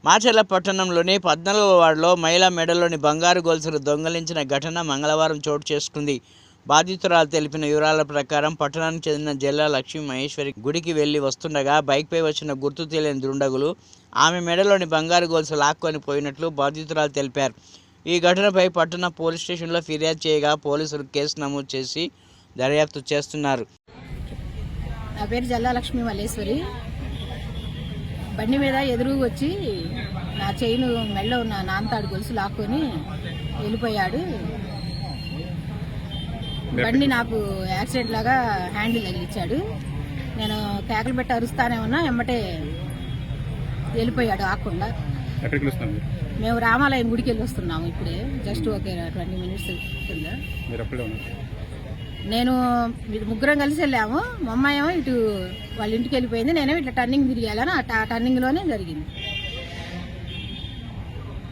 మాచర్ల పట్టణంలోని 14వ వార్డులో మహిళా మెడలోని బంగారు గొలుసులు దొంగిలించిన ఘటన మంగళవారం చోటు చేసుకుంది. బాధితురాలు తెలిపిన వివరాల ప్రకారం పట్టణానికి చెందిన జిల్లా లక్ష్మీ మహేశ్వరి గుడికి వెళ్లి వస్తుండగా బైక్పై వచ్చిన గుర్తు తెలియని దుండగులు ఆమె మెడలోని బంగారు గొలుసు లాక్కొని పోయినట్లు బాధితురాలు తెలిపారు. ఈ ఘటనపై పట్టణ పోలీస్ స్టేషన్లో ఫిర్యాదు చేయగా పోలీసులు కేసు నమోదు చేసి దర్యాప్తు చేస్తున్నారు. నా పేరు జిల్లా లక్ష్మీ మల్లేశ్వరి. బండి మీద ఎదురు వచ్చి నా చైను మెడలో ఉన్న నాన్నతాడు గొలుసు లాక్కొని వెళ్ళిపోయాడు. బండి నాకు యాక్సిడెంట్ లాగా హ్యాండిల్ తగిలిచ్చాడు. నేను కేకలు పెట్టి అరుస్తానే ఉన్నా, ఎమ్మటే వెళ్ళిపోయాడు ఆకుండా. మేము రామాలయం గుడికి వెళ్ళి వస్తున్నాము ఇప్పుడే, జస్ట్ ఒక 20 మినిట్స్ కింద. నేను ముగ్గురం కలిసి వెళ్ళాము. మా అమ్మాయి ఏమో ఇటు వాళ్ళ ఇంటికి వెళ్ళిపోయింది, నేనేమో ఇట్లా టర్నింగ్ తిరిగాను. ఆ టర్నింగ్లోనే జరిగింది.